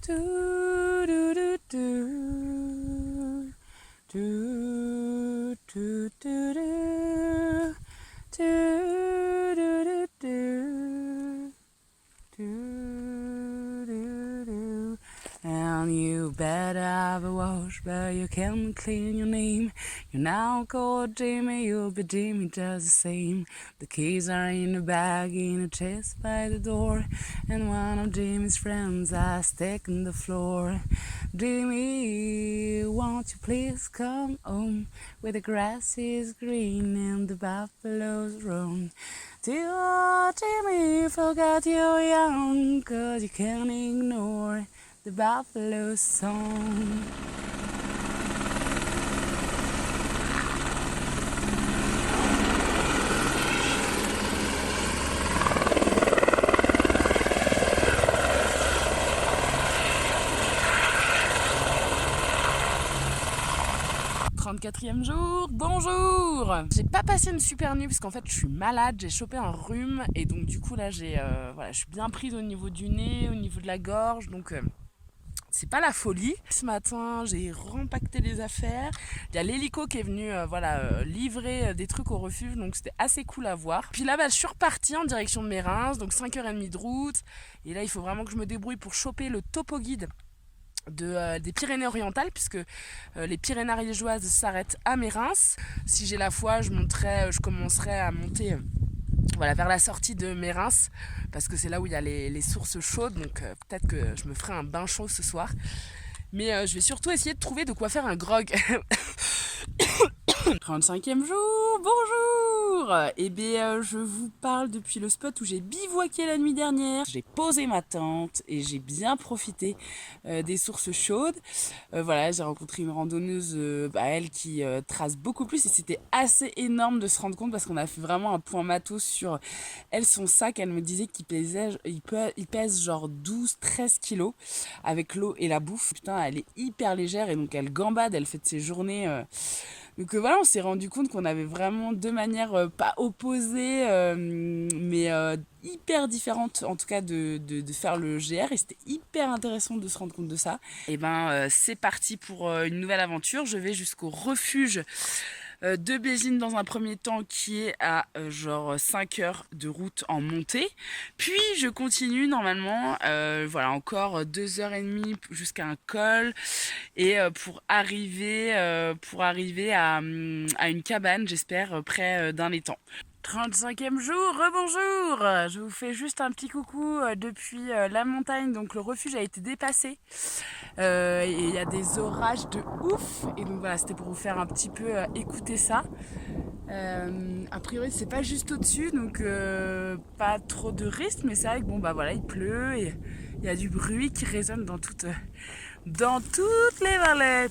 Do, do, do, do. Do, do, do, do. Do, do, do, do. Do, do, do. And you better have a wash, but you can't clean your name. You're now called Jimmy, you'll be Jimmy just the same. The keys are in the bag, in a chest by the door. And one of Jimmy's friends are stuck on the floor. Jimmy, won't you please come home? Where the grass is green and the buffaloes roam. Dear Jimmy, forgot you're young, 'cause you can't ignore the buffalo song. Quatrième jour, bonjour. J'ai pas passé une super nuit parce qu'en fait je suis malade, j'ai chopé un rhume et donc du coup là je suis bien prise au niveau du nez, au niveau de la gorge, donc c'est pas la folie. Ce matin j'ai rempacté les affaires, il y a l'hélico qui est venu livrer des trucs au refuge, donc c'était assez cool à voir. Puis là je suis repartie en direction de Mérins, donc 5h30 de route, et là il faut vraiment que je me débrouille pour choper le topo guide des Pyrénées-Orientales, puisque les Pyrénées ariégeoises s'arrêtent à Mérins. Si j'ai la foi, je commencerai à monter vers la sortie de Mérins, parce que c'est là où il y a les sources chaudes, donc peut-être que je me ferai un bain chaud ce soir. Mais je vais surtout essayer de trouver de quoi faire un grog. 35e jour, bonjour. Eh bien, je vous parle depuis le spot où j'ai bivouaqué la nuit dernière. J'ai posé ma tente et j'ai bien profité des sources chaudes. J'ai rencontré une randonneuse, elle qui trace beaucoup plus, et c'était assez énorme de se rendre compte parce qu'on a fait vraiment un point matos sur elle, son sac. Elle me disait qu'il pèse genre 12-13 kilos avec l'eau et la bouffe. Putain, elle est hyper légère et donc elle gambade, elle fait de ses journées. Donc on s'est rendu compte qu'on avait vraiment deux manières pas opposées, mais hyper différentes en tout cas de faire le GR, et c'était hyper intéressant de se rendre compte de ça. Et c'est parti pour une nouvelle aventure. Je vais jusqu'au refuge de Bésine dans un premier temps, qui est à 5 heures de route en montée. Puis je continue normalement, encore 2h30 jusqu'à un col, et pour arriver à une cabane, j'espère, près d'un étang. 35e jour, rebonjour. Je vous fais juste un petit coucou depuis la montagne. Donc le refuge a été dépassé et il y a des orages de ouf, et donc voilà, c'était pour vous faire un petit peu écouter ça. A priori c'est pas juste au-dessus, donc pas trop de risques, mais c'est vrai que il pleut et il y a du bruit qui résonne dans toutes les vallées.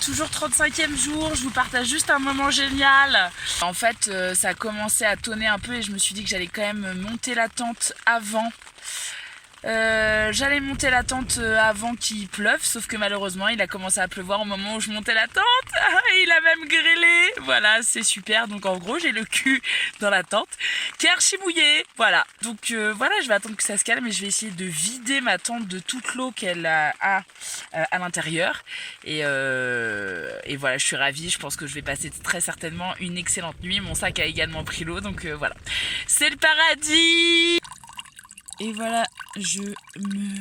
Toujours 35e jour, je vous partage juste un moment génial. En fait, ça a commencé à tonner un peu et je me suis dit que j'allais quand même monter la tente avant. J'allais monter la tente avant qu'il pleuve, sauf que malheureusement il a commencé à pleuvoir au moment où je montais la tente. Il a même grêlé. Voilà, c'est super. Donc en gros j'ai le cul dans la tente qui est archi mouillé. Voilà, donc je vais attendre que ça se calme et je vais essayer de vider ma tente de toute l'eau qu'elle a à l'intérieur. Et voilà, je suis ravie. Je pense que je vais passer très certainement une excellente nuit. Mon sac a également pris l'eau, donc voilà, c'est le paradis. Et voilà, je me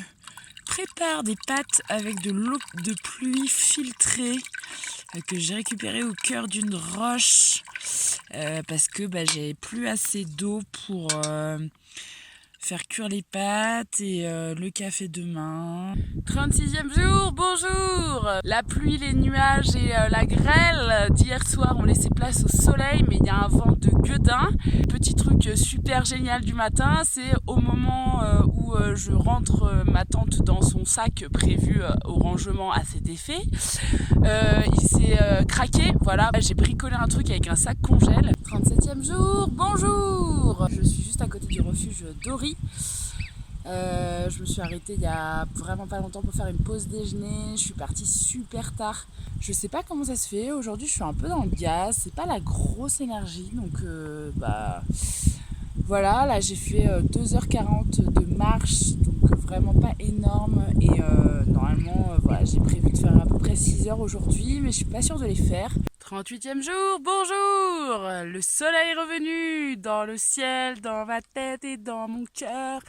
prépare des pâtes avec de l'eau de pluie filtrée que j'ai récupérée au cœur d'une roche parce que j'avais plus assez d'eau pour faire cuire les pâtes et le café demain. 36e jour, bonjour. La pluie, les nuages et la grêle d'hier soir ont laissé place au soleil, mais il y a un vent de gueudin. Petit truc super génial du matin, c'est au moment où je rentre ma tante dans son sac prévu au rangement à cet effet. Il s'est craqué, voilà, j'ai bricolé un truc avec un sac congèle. 37e jour, bonjour. Je suis juste à côté du refuge Dory. Je me suis arrêtée il y a vraiment pas longtemps pour faire une pause déjeuner. Je suis partie super tard. Je sais pas comment ça se fait. Aujourd'hui, je suis un peu dans le gaz. C'est pas la grosse énergie, donc voilà. Là, j'ai fait 2h40 de marche, donc vraiment pas énorme. Et normalement, voilà, j'ai prévu de faire à peu près 6 heures aujourd'hui, mais je suis pas sûre de les faire. 38e jour, bonjour. Le soleil est revenu dans le ciel, dans ma tête et dans mon cœur.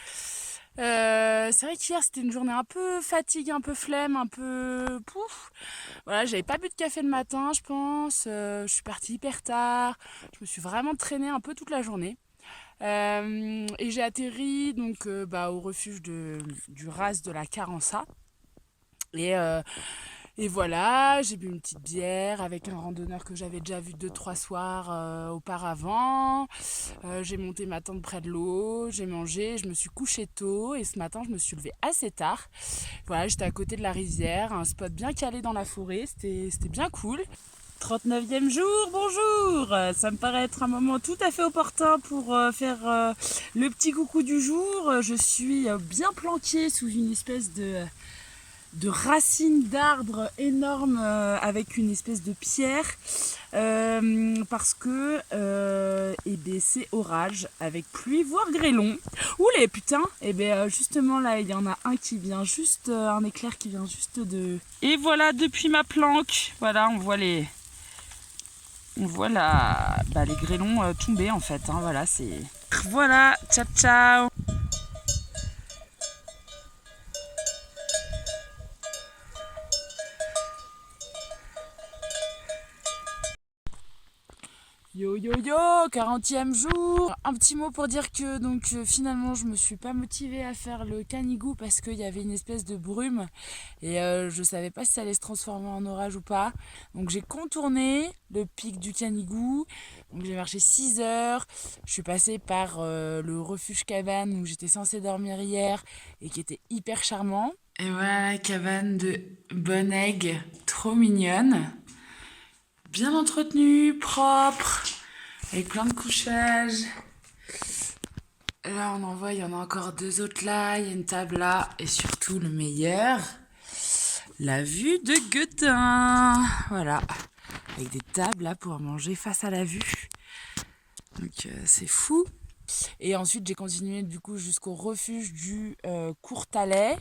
C'est vrai qu'hier c'était une journée un peu fatigue, un peu flemme, un peu pouf. Voilà, j'avais pas bu de café le matin, je pense. Je suis partie hyper tard. Je me suis vraiment traînée un peu toute la journée. Et j'ai atterri donc au refuge du RAS de la Carença. Et voilà, j'ai bu une petite bière avec un randonneur que j'avais déjà vu 2-3 soirs auparavant. J'ai monté ma tente près de l'eau, j'ai mangé, je me suis couchée tôt et ce matin je me suis levée assez tard. Voilà, j'étais à côté de la rivière, un spot bien calé dans la forêt, c'était bien cool. 39e jour, bonjour. Ça me paraît être un moment tout à fait opportun pour faire le petit coucou du jour. Je suis bien planquée sous une espèce de racines d'arbres énormes avec une espèce de pierre parce que c'est orage avec pluie voire grêlon. Ouh les putains. Justement là il y en a un qui vient juste un éclair qui vient juste de, et voilà, depuis ma planque, voilà, on voit les grêlons tomber en fait, hein, voilà, c'est voilà, ciao ciao. Yo yo yo, 40e jour. Un petit mot pour dire que finalement je me suis pas motivée à faire le Canigou parce qu'il y avait une espèce de brume et je savais pas si ça allait se transformer en orage ou pas. Donc j'ai contourné le pic du Canigou. Donc j'ai marché 6 heures. Je suis passée par le refuge cabane où j'étais censée dormir hier et qui était hyper charmant. Et voilà la cabane de Bonnègue, trop mignonne. Bien entretenu, propre, avec plein de couchages. Là, on en voit, il y en a encore 2 autres là. Il y a une table là. Et surtout, le meilleur, la vue de Gueudin. Voilà, avec des tables là pour manger face à la vue. Donc, c'est fou. Et ensuite, j'ai continué du coup jusqu'au refuge du Courtalet.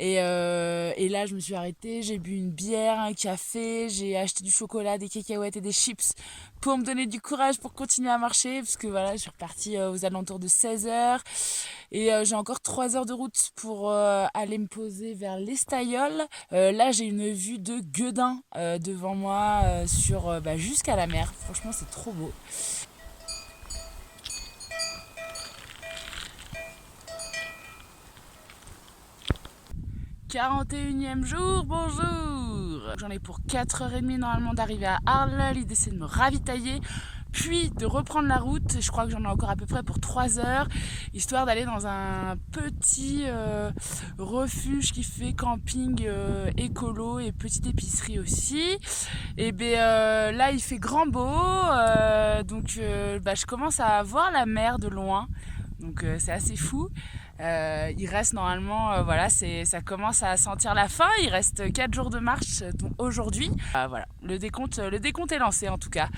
Et là, je me suis arrêtée, j'ai bu une bière, un café, j'ai acheté du chocolat, des cacahuètes et des chips pour me donner du courage pour continuer à marcher. Parce que voilà, je suis repartie aux alentours de 16 heures. Et j'ai encore 3 heures de route pour aller me poser vers l'Estaillol. Là, j'ai une vue de Gueudin devant moi jusqu'à la mer. Franchement, c'est trop beau. 41e jour, bonjour. J'en ai pour 4h30 normalement d'arriver à Arles. L'idée c'est de me ravitailler, puis de reprendre la route. Je crois que j'en ai encore à peu près pour 3 heures, histoire d'aller dans un petit refuge qui fait camping écolo et petite épicerie aussi. Et là il fait grand beau, je commence à voir la mer de loin. Donc c'est assez fou. Il reste normalement, ça commence à sentir la fin. Il reste 4 jours de marche aujourd'hui. Voilà, le décompte est lancé en tout cas.